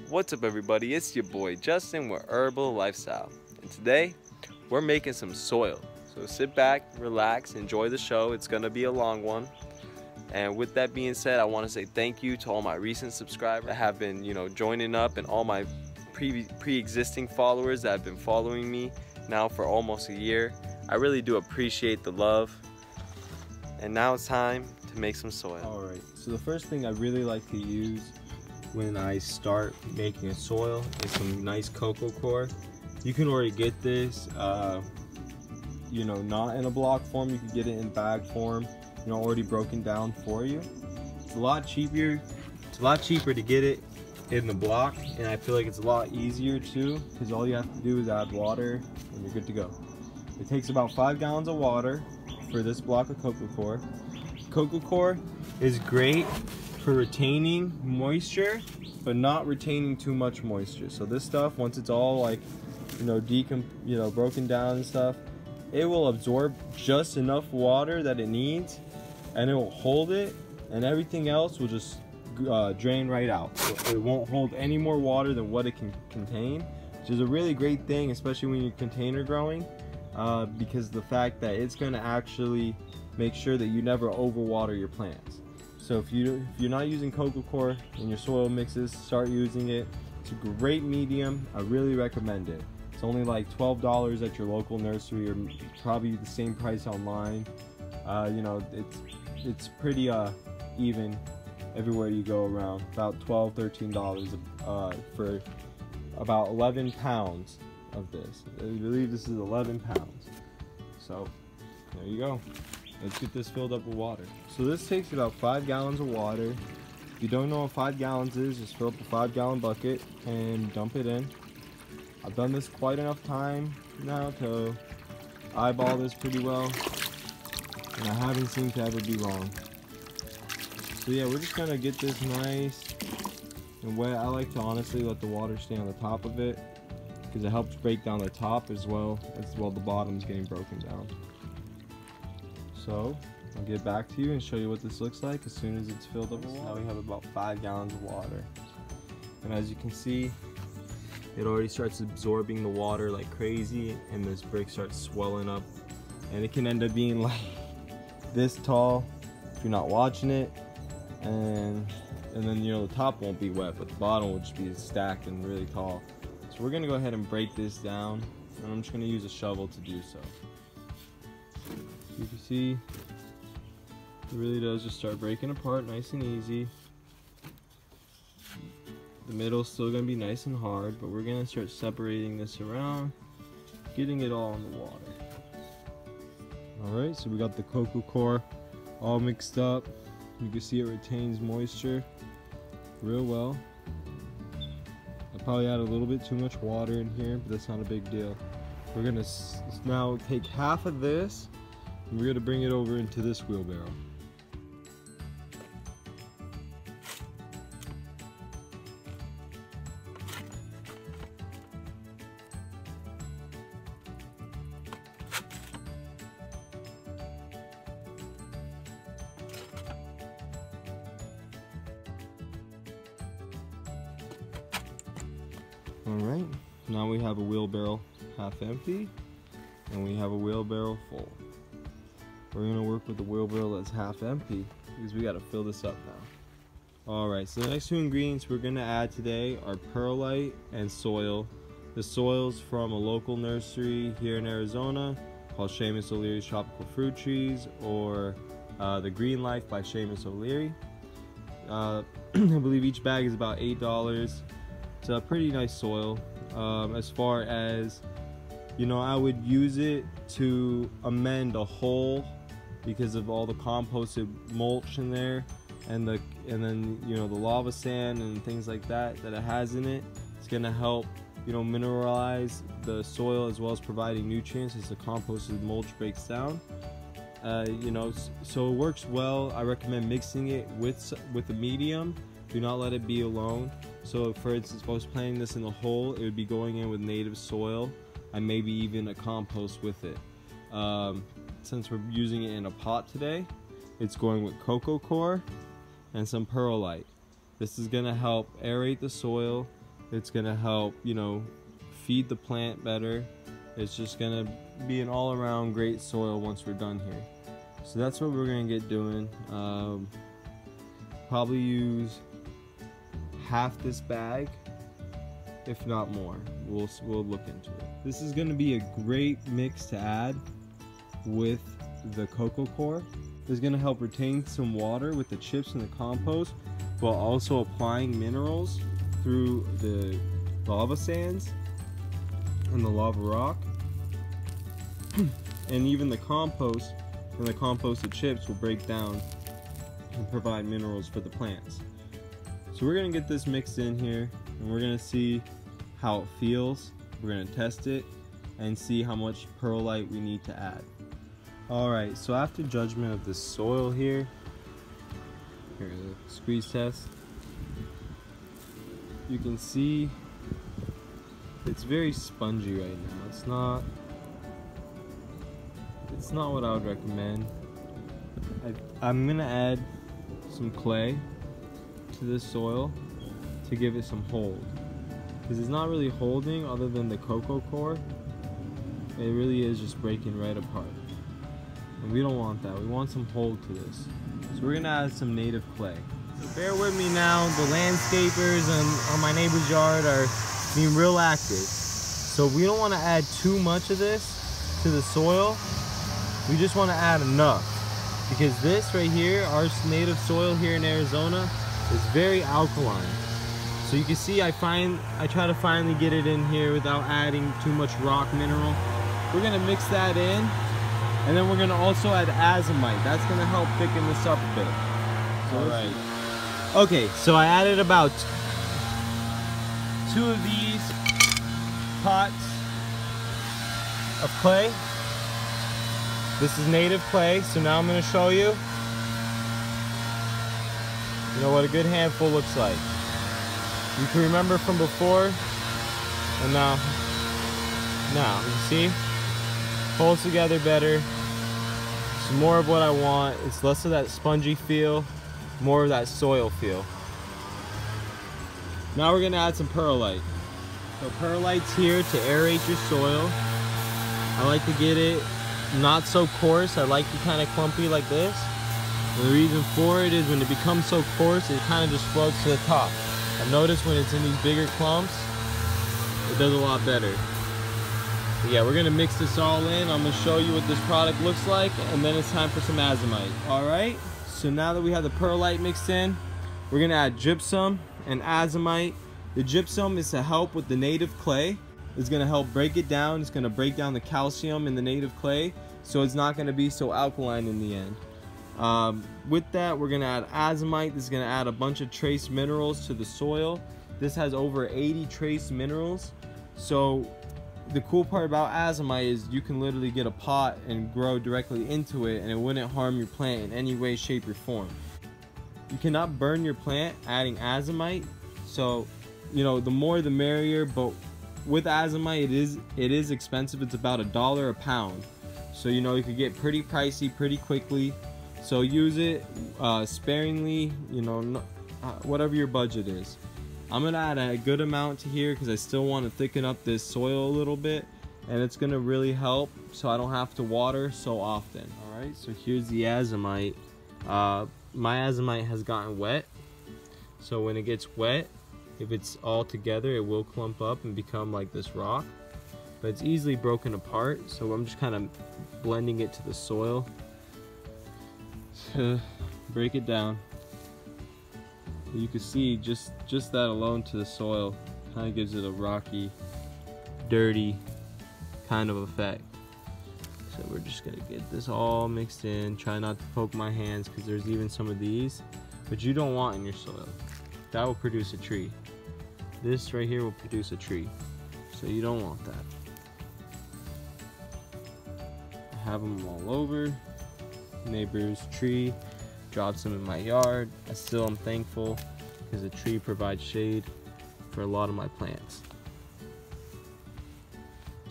What's up everybody, it's your boy Justin with Herbal.Lyf.Styl, and today we're making some soil. So sit back, relax, enjoy the show. It's gonna be a long one. And with that being said, I want to say thank you to all my recent subscribers that have been, joining up, and all my pre-existing followers that have been following me now for almost a year. I really do appreciate the love. And now it's time to make some soil. Alright, so the first thing I really like to use when I start making a soil is some nice cocoa core. You can already get this, not in a block form. You can get it in bag form, already broken down for you. It's a lot cheaper. It's a lot cheaper to get it in the block, and I feel like it's a lot easier too, because all you have to do is add water and you're good to go. It takes about 5 gallons of water for this block of cocoa core. Cocoa core is great for retaining moisture, but not retaining too much moisture. So this stuff, once it's all broken down and stuff, it will absorb just enough water that it needs, and it will hold it, and everything else will just drain right out. So it won't hold any more water than what it can contain, which is a really great thing, especially when you're container growing, because the fact that it's going to actually make sure that you never overwater your plants. So if you're not using cocoa core in your soil mixes, start using it. It's a great medium. I really recommend it. It's only like $12 at your local nursery, or probably the same price online. It's pretty even everywhere you go around. About $12–13 for about 11 pounds of this. I believe this is 11 pounds. So there you go. Let's get this filled up with water. So this takes about 5 gallons of water. If you don't know what 5 gallons is, just fill up a 5-gallon bucket and dump it in. I've done this quite enough time now to eyeball this pretty well, and I haven't seemed to ever be wrong. So yeah, we're just gonna get this nice and wet. I like to honestly let the water stay on the top of it, because it helps break down the top as well the bottom's getting broken down. So I'll get back to you and show you what this looks like as soon as it's filled up with water. Now we have about 5 gallons of water, and as you can see, it already starts absorbing the water like crazy, and this brick starts swelling up, and it can end up being like this tall if you're not watching it, and then the top won't be wet, but the bottom will just be stacked and really tall. So we're gonna go ahead and break this down, and I'm just gonna use a shovel to do so. You can see it really does just start breaking apart nice and easy. The middle's still going to be nice and hard, but we're going to start separating this around, getting it all in the water. Alright, so we got the cocoa core all mixed up. You can see it retains moisture real well. I probably add a little bit too much water in here, but that's not a big deal. We're going to now take half of this, and we're going to bring it over into this wheelbarrow. Alright, now we have a wheelbarrow half empty, and we have a wheelbarrow full. We're going to work with the wheelbarrow that's half empty, because we got to fill this up now. Alright, so the next 2 ingredients we're going to add today are perlite and soil. The soil's from a local nursery here in Arizona called Seamus O'Leary's Tropical Fruit Trees, or the Green Life by Seamus O'Leary. I believe each bag is about $8. It's a pretty nice soil. As far as, I would use it to amend a hole because of all the composted mulch in there, and then the lava sand and things like that it has in it. It's gonna help mineralize the soil, as well as providing nutrients as the composted mulch breaks down. So it works well. I recommend mixing it with a medium. Do not let it be alone. So for instance, if I was planting this in the hole, it would be going in with native soil and maybe even a compost with it. Since we're using it in a pot today, it's going with cocoa core and some perlite. This is going to help aerate the soil It's gonna help, you know, feed the plant better. It's just gonna be an all-around great soil once we're done here. So that's what we're gonna get doing. Probably use half this bag, if not more. We'll look into it. This is gonna be a great mix to add with the cocoa coir. It's gonna help retain some water with the chips and the compost, while also applying minerals through the lava sands and the lava rock. And even the compost and the composted chips will break down and provide minerals for the plants. So we're gonna get this mixed in here and we're gonna see how it feels. We're gonna test it and see how much perlite we need to add. Alright, so after judgment of the soil here, here's a squeeze test. You can see it's very spongy right now. It's not what I would recommend. I'm gonna add some clay to this soil to give it some hold, because it's not really holding other than the cocoa coir. It really is just breaking right apart, and we don't want that. We want some hold to this, so we're gonna add some native clay. So bear with me now. The landscapers on my neighbor's yard are being real active, so we don't want to add too much of this to the soil. We just want to add enough, because this right here, our native soil here in Arizona, is very alkaline. So you can see I try to finally get it in here without adding too much rock mineral. We're gonna mix that in, and then we're gonna also add azomite. That's gonna help thicken this up a bit. All right. Okay, so I added about 2 of these pots of clay. This is native clay, so now I'm gonna show you, what a good handful looks like. You can remember from before, and now, you see? Holds together better. It's more of what I want. It's less of that spongy feel, more of that soil feel. Now we're gonna add some perlite. So perlite's here to aerate your soil. I like to get it not so coarse. I like it kind of clumpy like this. And the reason for it is when it becomes so coarse, it kind of just floats to the top. I've noticed when it's in these bigger clumps, it does a lot better. But yeah, we're gonna mix this all in. I'm gonna show you what this product looks like, and then it's time for some azomite. All right, so now that we have the perlite mixed in, we're gonna add gypsum and azomite. The gypsum is to help with the native clay. It's gonna help break it down. It's gonna break down the calcium in the native clay, so it's not gonna be so alkaline in the end. With that, we're gonna add azomite. This is gonna add a bunch of trace minerals to the soil. This has over 80 trace minerals. So the cool part about azomite is you can literally get a pot and grow directly into it, and it wouldn't harm your plant in any way, shape, or form. You cannot burn your plant adding azomite, so the more the merrier. But with azomite, it is expensive. It's about $1 a pound, so you could get pretty pricey pretty quickly. So use it sparingly, whatever your budget is. I'm gonna add a good amount to here because I still want to thicken up this soil a little bit, and it's gonna really help so I don't have to water so often. All right, so here's the azomite. My azomite has gotten wet, so when it gets wet, if it's all together, it will clump up and become like this rock, but it's easily broken apart. So I'm just kind of blending it to the soil to break it down. You can see just that alone to the soil kind of gives it a rocky, dirty kind of effect. So we're just gonna get this all mixed in. Try not to poke my hands because there's even some of these, but you don't want in your soil. That will produce a tree. This right here will produce a tree, so you don't want that. I have them all over. Neighbor's tree dropped some in my yard. I still am thankful because the tree provides shade for a lot of my plants.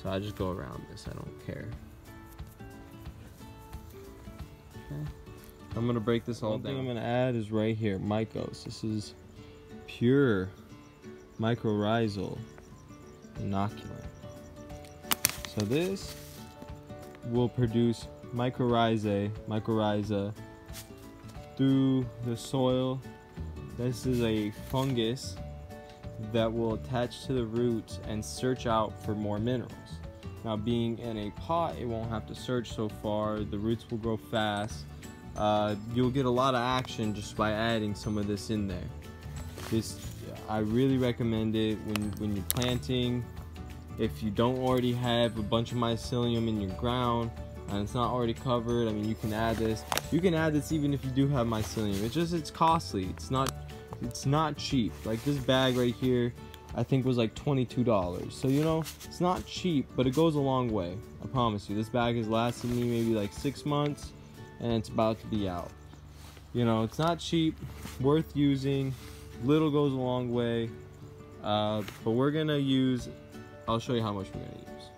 So I just go around this, I don't care. Okay. I'm gonna break this all down. One thing I'm gonna add is right here, Mycos. This is pure mycorrhizal inoculant. So this will produce mycorrhiza through the soil. This is a fungus that will attach to the roots and search out for more minerals. Now, being in a pot, it won't have to search so far. The roots will grow fast. You'll get a lot of action just by adding some of this in there. I really recommend it when you're planting. If you don't already have a bunch of mycelium in your ground and it's not already covered, I mean, you can add this. You can add this even if you do have mycelium. It's costly. It's not cheap. Like this bag right here, I think was like $22. So you know, it's not cheap, but it goes a long way. I promise you. This bag has lasted me maybe like 6 months, and it's about to be out. You know, it's not cheap, worth using. Little goes a long way. But we're gonna use, I'll show you how much we're gonna use.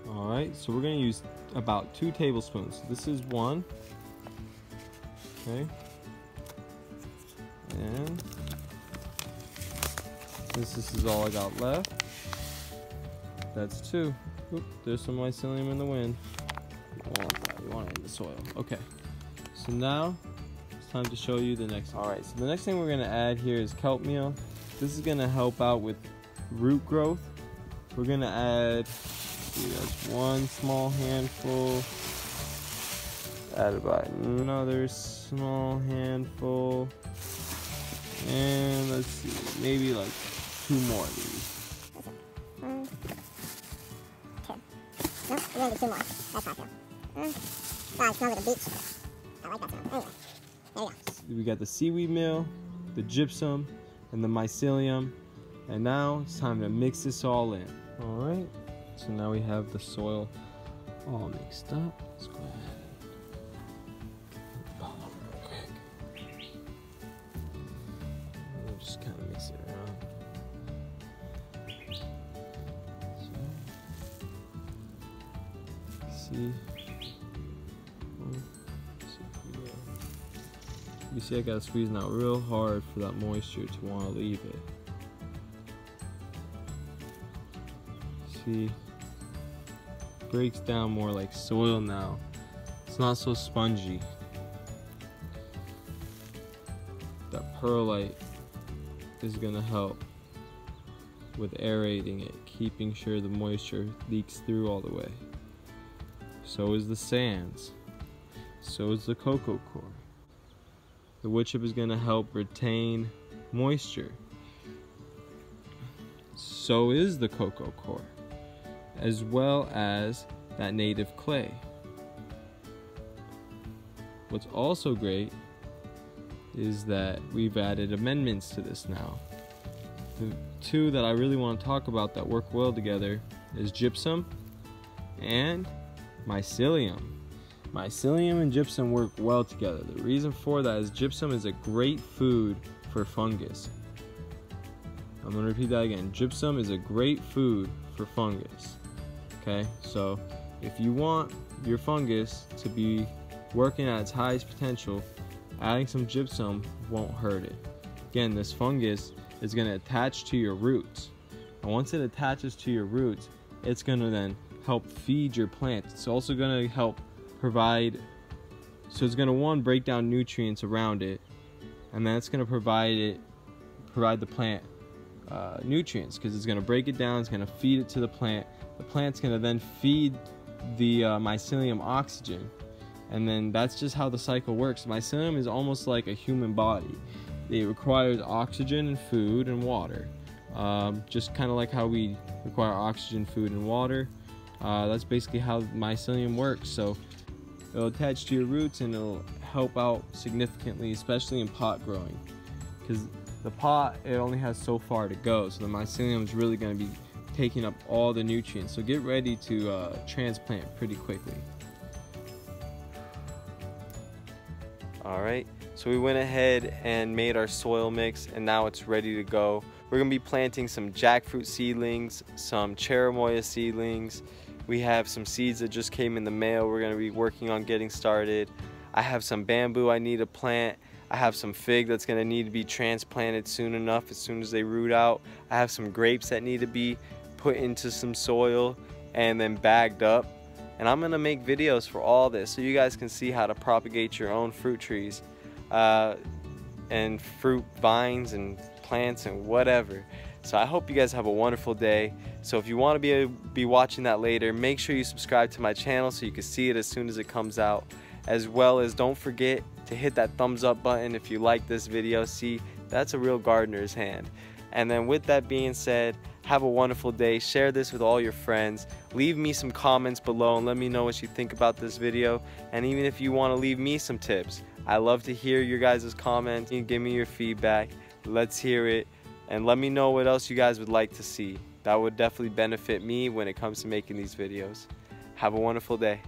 All right, so we're gonna use about 2 tablespoons. This is 1. Okay. And this is all I got left. That's 2. Oop, there's some mycelium in the wind. You don't want that. You want it in the soil. Okay. So now it's time to show you the next one. All right. So the next thing we're gonna add here is kelp meal. This is gonna help out with root growth. We're gonna add, that's 1 small handful. Add about another small handful. And let's see, maybe like 2 more of these. 1, 2. Nope, we're gonna do 2 more. That's not true. Wow, it smells like a beach. I like that smell. Anyway, there you go. We got the seaweed meal, the gypsum, and the mycelium. And now it's time to mix this all in. All right, so now we have the soil all mixed up. Let's go ahead. Just kind of mix it around. You see I gotta squeeze it out real hard for that moisture to want to leave it. See, breaks down more like soil now. It's not so spongy. That perlite is gonna help with aerating it, keeping sure the moisture leaks through all the way. So is the sands. So is the cocoa core. The wood chip is gonna help retain moisture. So is the cocoa core, as well as that native clay. What's also great is that we've added amendments to this now. The 2 that I really want to talk about that work well together is gypsum and mycelium. Mycelium and gypsum work well together. The reason for that is gypsum is a great food for fungus. I'm going to repeat that again. Gypsum is a great food for fungus. Okay, so if you want your fungus to be working at its highest potential, adding some gypsum won't hurt it. Again, this fungus is going to attach to your roots. And once it attaches to your roots, it's going to then help feed your plant. It's also going to help provide, so it's going to, 1, break down nutrients around it, and then it's going to provide the plant nutrients, because it's going to break it down, it's going to feed it to the plant. The plant's going to then feed the mycelium oxygen, and then that's just how the cycle works. Mycelium is almost like a human body. It requires oxygen and food and water, just kind of like how we require oxygen, food, and water. That's basically how mycelium works. So it'll attach to your roots and it'll help out significantly, especially in pot growing, because the pot, it only has so far to go, so the mycelium is really going to be taking up all the nutrients. So get ready to transplant pretty quickly. Alright, so we went ahead and made our soil mix, and now it's ready to go. We're going to be planting some jackfruit seedlings, some cherimoya seedlings. We have some seeds that just came in the mail we're going to be working on getting started. I have some bamboo I need to plant. I have some fig that's gonna need to be transplanted soon enough, as soon as they root out. I have some grapes that need to be put into some soil and then bagged up. And I'm gonna make videos for all this so you guys can see how to propagate your own fruit trees and fruit vines and plants and whatever. So I hope you guys have a wonderful day. So if you want to be watching that later, make sure you subscribe to my channel so you can see it as soon as it comes out. As well as don't forget to hit that thumbs up button if you like this video. See, that's a real gardener's hand. And then with that being said, have a wonderful day. Share this with all your friends. Leave me some comments below and let me know what you think about this video. And even if you want to leave me some tips, I love to hear your guys' comments. You can give me your feedback. Let's hear it. And let me know what else you guys would like to see. That would definitely benefit me when it comes to making these videos. Have a wonderful day.